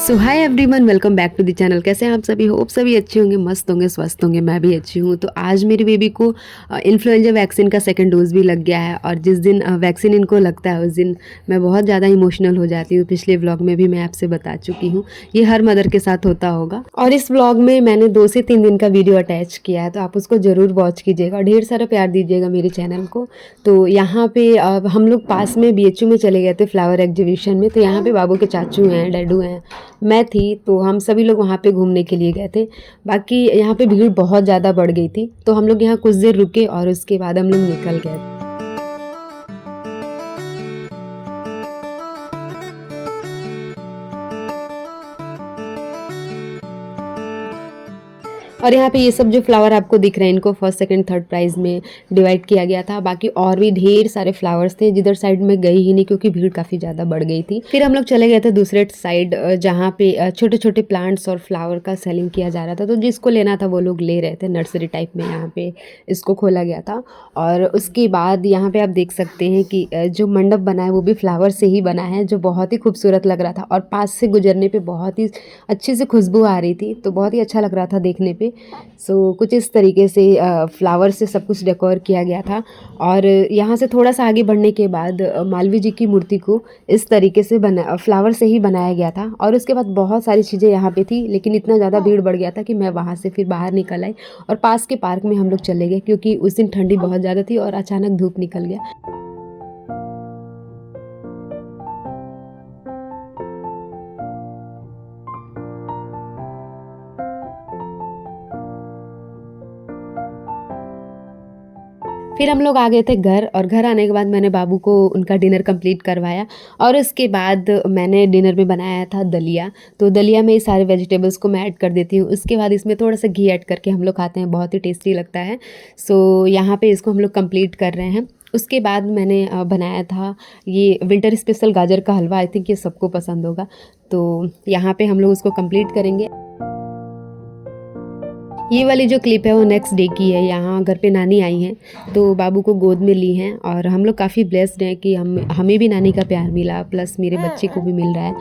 So hi everyone, welcome back to the channel. कैसे हैं आप सभी? होप सभी अच्छे होंगे, मस्त होंगे, स्वस्थ होंगे। मैं भी अच्छी हूँ। तो आज मेरी बेबी को इन्फ्लुएंजा वैक्सीन का सेकंड डोज भी लग गया है और जिस दिन वैक्सीन इनको लगता है उस दिन मैं बहुत ज़्यादा इमोशनल हो जाती हूँ। पिछले व्लॉग में भी मैं आपसे बता चुकी हूँ, ये हर मदर के साथ होता होगा। और इस व्लॉग में मैंने 2 से 3 दिन का वीडियो अटैच किया है, तो आप उसको ज़रूर वॉच कीजिएगा और ढेर सारा प्यार दीजिएगा मेरे चैनल को। तो यहाँ पे हम लोग पास में BHU में चले गए थे फ्लावर एग्जीबिशन में। तो यहाँ पे बाबू के चाचू हैं, डैडू हैं, मैं थी, तो हम सभी लोग वहाँ पे घूमने के लिए गए थे। बाकी यहाँ पे भीड़ बहुत ज़्यादा बढ़ गई थी, तो हम लोग यहाँ कुछ देर रुके और उसके बाद हम लोग निकल गए। और यहाँ पे ये सब जो फ्लावर आपको दिख रहे हैं इनको फर्स्ट सेकंड थर्ड प्राइज़ में डिवाइड किया गया था। बाकी और भी ढेर सारे फ्लावर्स थे, जिधर साइड में गई ही नहीं क्योंकि भीड़ काफ़ी ज़्यादा बढ़ गई थी। फिर हम लोग चले गए थे दूसरे साइड, जहाँ पे छोटे छोटे प्लांट्स और फ्लावर का सेलिंग किया जा रहा था। तो जिसको लेना था वो लोग ले रहे थे। नर्सरी टाइप में यहाँ पे इसको खोला गया था। और उसके बाद यहाँ पे आप देख सकते हैं कि जो मंडप बना है वो भी फ्लावर से ही बना है, जो बहुत ही खूबसूरत लग रहा था। और पास से गुजरने पे बहुत ही अच्छे से खुशबू आ रही थी, तो बहुत ही अच्छा लग रहा था देखने पे। कुछ इस तरीके से फ्लावर से सब कुछ डेकोर किया गया था। और यहाँ से थोड़ा सा आगे बढ़ने के बाद मालवीय जी की मूर्ति को इस तरीके से फ्लावर से ही बनाया गया था। और उसके बाद बहुत सारी चीज़ें यहाँ पे थी, लेकिन इतना ज़्यादा भीड़ बढ़ गया था कि मैं वहाँ से फिर बाहर निकल आई और पास के पार्क में हम लोग चले गए, क्योंकि उस दिन ठंडी बहुत ज़्यादा थी और अचानक धूप निकल गया। फिर हम लोग आ गए थे घर, और घर आने के बाद मैंने बाबू को उनका डिनर कंप्लीट करवाया। और उसके बाद मैंने डिनर में बनाया था दलिया। तो दलिया में ये सारे वेजिटेबल्स को मैं ऐड कर देती हूँ। उसके बाद इसमें थोड़ा सा घी ऐड करके हम लोग खाते हैं, बहुत ही टेस्टी लगता है। यहाँ पे इसको हम लोग कंप्लीट कर रहे हैं। उसके बाद मैंने बनाया था ये विंटर स्पेशल गाजर का हलवा। आई थिंक ये सबको पसंद होगा। तो यहाँ पे हम लोग उसको कंप्लीट करेंगे। ये वाली जो क्लिप है वो नेक्स्ट डे की है। यहाँ घर पे नानी आई हैं, तो बाबू को गोद में ली हैं और हम लोग काफ़ी ब्लेस्ड हैं कि हमें भी नानी का प्यार मिला, प्लस मेरे बच्चे को भी मिल रहा है।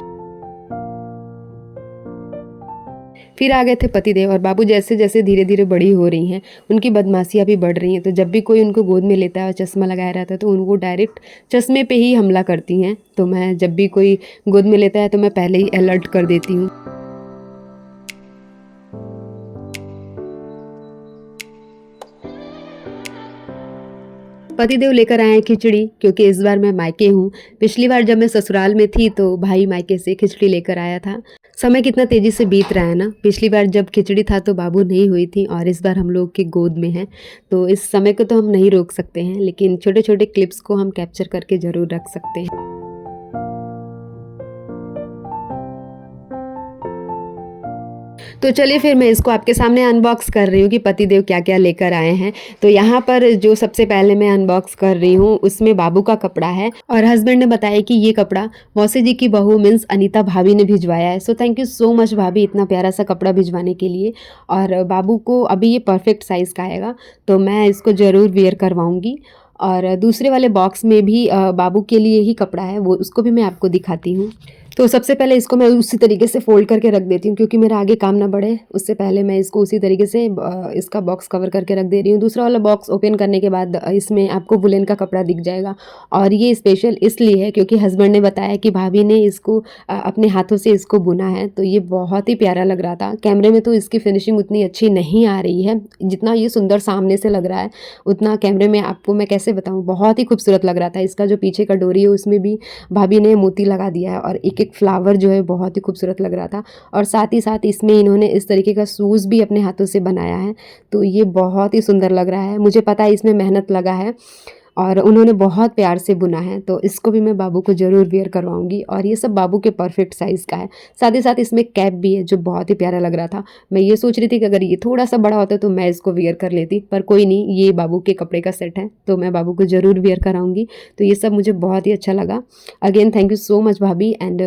फिर आ गए थे पतिदेव, और बाबू जैसे जैसे धीरे धीरे बड़ी हो रही हैं उनकी बदमाशियाँ भी बढ़ रही हैं। तो जब भी कोई उनको गोद में लेता है और चश्मा लगाया रहता है तो उनको डायरेक्ट चश्मे पे ही हमला करती हैं। तो मैं जब भी कोई गोद में लेता है तो मैं पहले ही अलर्ट कर देती हूँ। पतिदेव लेकर आए हैं खिचड़ी, क्योंकि इस बार मैं मायके हूँ। पिछली बार जब मैं ससुराल में थी तो भाई मायके से खिचड़ी लेकर आया था। समय कितना तेजी से बीत रहा है ना। पिछली बार जब खिचड़ी था तो बाबू नहीं हुई थी, और इस बार हम लोग के गोद में है। तो इस समय को तो हम नहीं रोक सकते हैं, लेकिन छोटे छोटे क्लिप्स को हम कैप्चर करके ज़रूर रख सकते हैं। तो चलिए फिर मैं इसको आपके सामने अनबॉक्स कर रही हूँ कि पतिदेव क्या क्या लेकर आए हैं। तो यहाँ पर जो सबसे पहले मैं अनबॉक्स कर रही हूँ उसमें बाबू का कपड़ा है, और हस्बैंड ने बताया कि ये कपड़ा मौसी जी की बहू मीन्स अनीता भाभी ने भिजवाया है। So thank you so much भाभी, इतना प्यारा सा कपड़ा भिजवाने के लिए। और बाबू को अभी ये परफेक्ट साइज़ का आएगा, तो मैं इसको ज़रूर वेयर करवाऊँगी। और दूसरे वाले बॉक्स में भी बाबू के लिए ही कपड़ा है, वो उसको भी मैं आपको दिखाती हूँ। तो सबसे पहले इसको मैं उसी तरीके से फ़ोल्ड करके रख देती हूँ, क्योंकि मेरा आगे काम ना बढ़े। उससे पहले मैं इसको उसी तरीके से इसका बॉक्स कवर करके रख दे रही हूँ। दूसरा वाला बॉक्स ओपन करने के बाद इसमें आपको वुलन का कपड़ा दिख जाएगा। और ये स्पेशल इसलिए है क्योंकि हस्बैंड ने बताया कि भाभी ने इसको अपने हाथों से इसको बुना है। तो ये बहुत ही प्यारा लग रहा था। कैमरे में तो इसकी फिनिशिंग उतनी अच्छी नहीं आ रही है, जितना ये सुंदर सामने से लग रहा है उतना कैमरे में आपको मैं कैसे बताऊँ, बहुत ही खूबसूरत लग रहा था। इसका जो पीछे का डोरी है उसमें भी भाभी ने मोती लगा दिया है, और एक एक फ्लावर जो है बहुत ही खूबसूरत लग रहा था। और साथ ही साथ इसमें इन्होंने इस तरीके का शूज़ भी अपने हाथों से बनाया है। तो ये बहुत ही सुंदर लग रहा है। मुझे पता है इसमें मेहनत लगा है और उन्होंने बहुत प्यार से बुना है। तो इसको भी मैं बाबू को ज़रूर वेयर करवाऊंगी। और ये सब बाबू के परफेक्ट साइज़ का है। साथ ही साथ इसमें कैप भी है जो बहुत ही प्यारा लग रहा था। मैं ये सोच रही थी कि अगर ये थोड़ा सा बड़ा होता तो मैं इसको वेयर कर लेती, पर कोई नहीं, ये बाबू के कपड़े का सेट है तो मैं बाबू को ज़रूर वेयर कराऊंगी। तो ये सब मुझे बहुत ही अच्छा लगा। Again thank you so much भाभी। एंड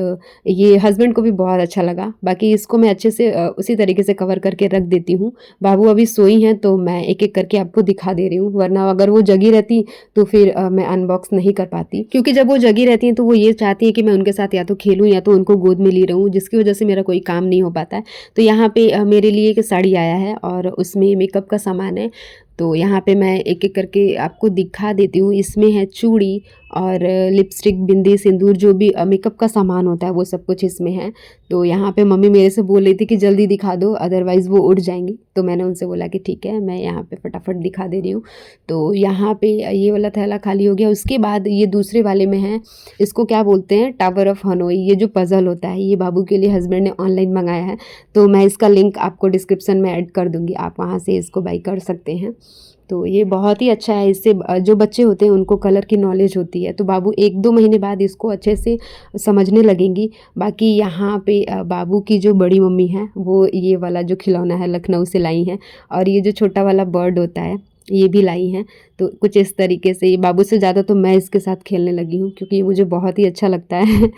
ये हस्बैंड को भी बहुत अच्छा लगा। बाकी इसको मैं अच्छे से उसी तरीके से कवर करके रख देती हूँ। बाबू अभी सोई हैं तो मैं एक एक करके आपको दिखा दे रही हूँ, वरना अगर वो जगी रहती तो फिर मैं अनबॉक्स नहीं कर पाती, क्योंकि जब वो जगी रहती हैं तो वो ये चाहती हैं कि मैं उनके साथ या तो खेलूँ या तो उनको गोद में ली रहूँ, जिसकी वजह से मेरा कोई काम नहीं हो पाता है। तो यहाँ पे मेरे लिए एक साड़ी आया है और उसमें मेकअप का सामान है। तो यहाँ पे मैं एक-एक करके आपको दिखा देती हूँ। इसमें है चूड़ी और लिपस्टिक, बिंदी, सिंदूर, जो भी मेकअप का सामान होता है वो सब कुछ इसमें है। तो यहाँ पे मम्मी मेरे से बोल रही थी कि जल्दी दिखा दो, अदरवाइज़ वो उड़ जाएँगी। तो मैंने उनसे बोला कि ठीक है, मैं यहाँ पे फटाफट दिखा दे रही हूँ। तो यहाँ पे ये वाला थैला खाली हो गया। उसके बाद ये दूसरे वाले में है, इसको क्या बोलते हैं, टावर ऑफ हनोई। ये जो पज़ल होता है, ये बाबू के लिए हस्बैंड ने ऑनलाइन मंगाया है। तो मैं इसका लिंक आपको डिस्क्रिप्शन में ऐड कर दूँगी, आप वहाँ से इसको बाय कर सकते हैं। तो ये बहुत ही अच्छा है, इससे जो बच्चे होते हैं उनको कलर की नॉलेज होती है। तो बाबू 1-2 महीने बाद इसको अच्छे से समझने लगेंगी। बाकी यहाँ पे बाबू की जो बड़ी मम्मी है वो ये वाला जो खिलौना है लखनऊ से लाई हैं, और ये जो छोटा वाला बर्ड होता है ये भी लाई हैं। तो कुछ इस तरीके से ये बाबू से ज़्यादा तो मैं इसके साथ खेलने लगी हूँ, क्योंकि ये मुझे बहुत ही अच्छा लगता है।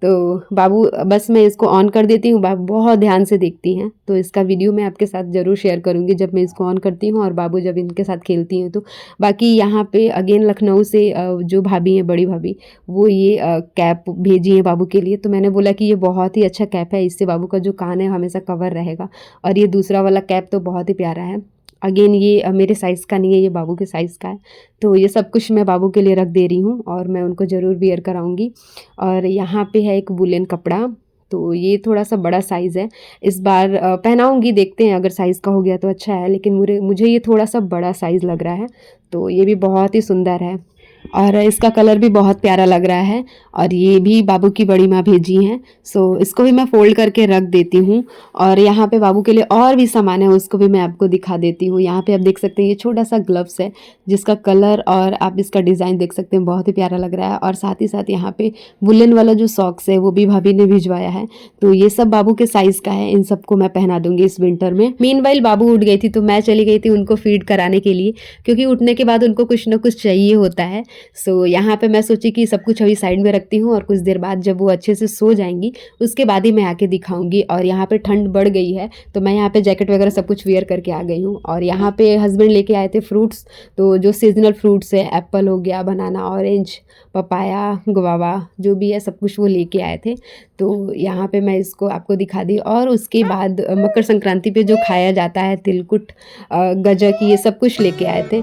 तो बाबू, बस मैं इसको ऑन कर देती हूँ, बाबू बहुत ध्यान से देखती हैं। तो इसका वीडियो मैं आपके साथ ज़रूर शेयर करूँगी जब मैं इसको ऑन करती हूँ और बाबू जब इनके साथ खेलती हैं तो। बाकी यहाँ पे अगेन लखनऊ से जो भाभी हैं, बड़ी भाभी, वो ये कैप भेजी है बाबू के लिए। तो मैंने बोला कि ये बहुत ही अच्छा कैप है, इससे बाबू का जो कान है हमेशा कवर रहेगा। और ये दूसरा वाला कैप तो बहुत ही प्यारा है। अगेन ये मेरे साइज़ का नहीं है, ये बाबू के साइज़ का है। तो ये सब कुछ मैं बाबू के लिए रख दे रही हूँ और मैं उनको ज़रूर वियर कराऊँगी। और यहाँ पे है एक वूलन कपड़ा, तो ये थोड़ा-सा बड़ा साइज़ है। इस बार पहनाऊँगी, देखते हैं अगर साइज़ का हो गया तो अच्छा है, लेकिन मुझे ये थोड़ा-सा बड़ा साइज़ लग रहा है। तो ये भी बहुत ही सुंदर है और इसका कलर भी बहुत प्यारा लग रहा है। और ये भी बाबू की बड़ी माँ भेजी हैं, सो इसको भी मैं फ़ोल्ड करके रख देती हूँ। और यहाँ पे बाबू के लिए और भी सामान है, उसको भी मैं आपको दिखा देती हूँ। यहाँ पे आप देख सकते हैं ये छोटा-सा ग्लव्स है, जिसका कलर और आप इसका डिज़ाइन देख सकते हैं, बहुत ही प्यारा लग रहा है। और साथ ही साथ यहाँ पे वुलन वाला जो सॉक्स है वो भी भाभी ने भिजवाया है। तो ये सब बाबू के साइज़ का है, इन सबको मैं पहना दूँगी इस विंटर में। मीनवाइल बाबू उठ गई थी तो मैं चली गई थी उनको फ़ीड कराने के लिए, क्योंकि उठने के बाद उनको कुछ ना कुछ चाहिए होता है। सो यहाँ पे मैं सोची कि सब कुछ अभी साइड में रखती हूँ और कुछ देर बाद जब वो अच्छे से सो जाएंगी उसके बाद ही मैं आके दिखाऊंगी। और यहाँ पे ठंड बढ़ गई है तो मैं यहाँ पे जैकेट वगैरह सब कुछ वेयर करके आ गई हूँ। और यहाँ पे हस्बैंड लेके आए थे फ्रूट्स, तो जो सीजनल फ्रूट्स है, एप्पल हो गया, बनाना, ऑरेंज, पपाया, गुआवा, जो भी है सब कुछ वो लेके आए थे। तो यहाँ पे मैं इसको आपको दिखा दी। और उसके बाद मकर संक्रांति पे जो खाया जाता है तिलकुट, गजक, ये सब कुछ लेके आए थे।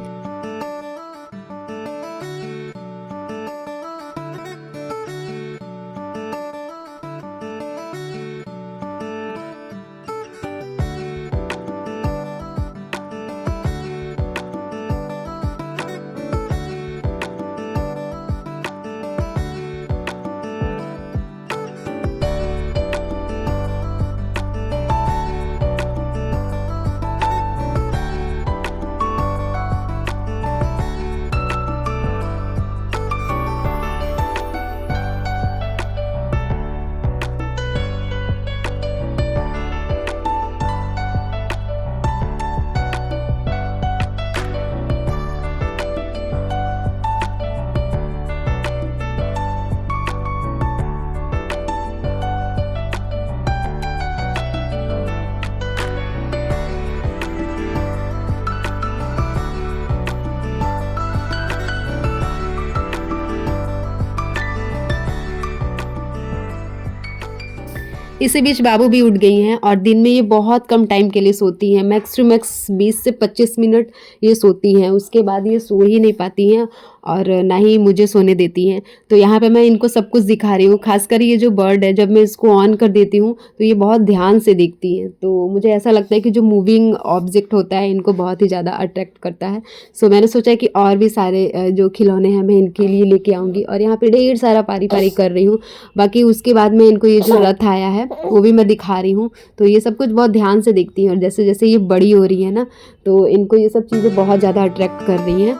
इसी बीच बाबू भी उठ गई हैं और दिन में ये बहुत कम टाइम के लिए सोती हैं, मैक्स टू मैक्स 20 से 25 मिनट ये सोती हैं। उसके बाद ये सो ही नहीं पाती हैं और ना ही मुझे सोने देती हैं। तो यहाँ पे मैं इनको सब कुछ दिखा रही हूँ, खासकर ये जो बर्ड है, जब मैं इसको ऑन कर देती हूँ तो ये बहुत ध्यान से देखती हैं। तो मुझे ऐसा लगता है कि जो मूविंग ऑब्जेक्ट होता है इनको बहुत ही ज़्यादा अट्रैक्ट करता है। सो मैंने सोचा कि और भी सारे जो खिलौने हैं मैं इनके लिए लेके आऊँगी और यहाँ पे ढेर सारा पारी पारी कर रही हूँ। बाकी उसके बाद में इनको ये जो रथ आया है वो भी मैं दिखा रही हूँ। तो ये सब कुछ बहुत ध्यान से देखती हैं और जैसे जैसे ये बड़ी हो रही है ना, तो इनको ये सब चीज़ें बहुत ज़्यादा अट्रैक्ट कर रही हैं।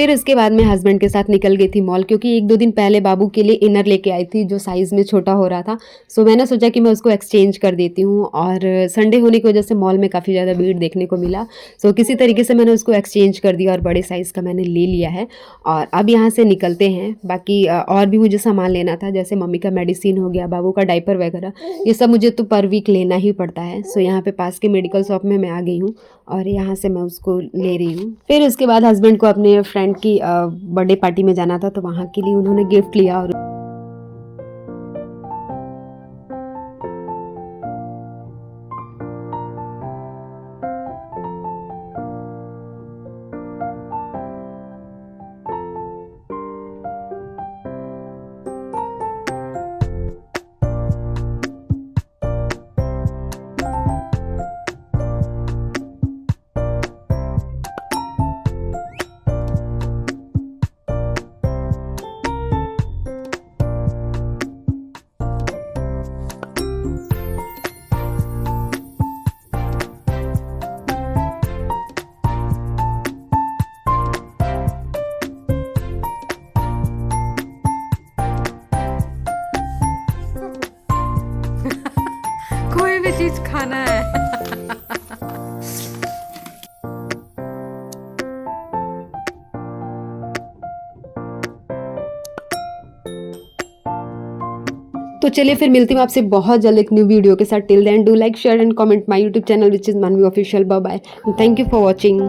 फिर उसके बाद मैं हस्बैंड के साथ निकल गई थी मॉल, क्योंकि 1-2 दिन पहले बाबू के लिए इनर लेके आई थी जो साइज़ में छोटा हो रहा था। सो मैंने सोचा कि मैं उसको एक्सचेंज कर देती हूँ, और संडे होने की वजह से मॉल में काफ़ी ज़्यादा भीड़ देखने को मिला। सो किसी तरीके से मैंने उसको एक्सचेंज कर दिया और बड़े साइज़ का मैंने ले लिया है, और अब यहाँ से निकलते हैं। बाकी और भी मुझे सामान लेना था, जैसे मम्मी का मेडिसिन हो गया, बाबू का डायपर वगैरह, ये सब मुझे तो पर वीक लेना ही पड़ता है। सो यहाँ पे पास के मेडिकल शॉप में मैं आ गई हूँ, और यहाँ से मैं उसको ले रही हूँ। फिर उसके बाद हस्बैंड को अपने फ्रेंड की बर्थडे पार्टी में जाना था, तो वहाँ के लिए उन्होंने गिफ्ट लिया। और कोई भी चीज खाना है। तो चलिए फिर मिलती हूँ आपसे बहुत जल्द एक न्यू वीडियो के साथ। Till then do like share and comment my YouTube channel which is Manvi official. Bye bye, thank you for watching.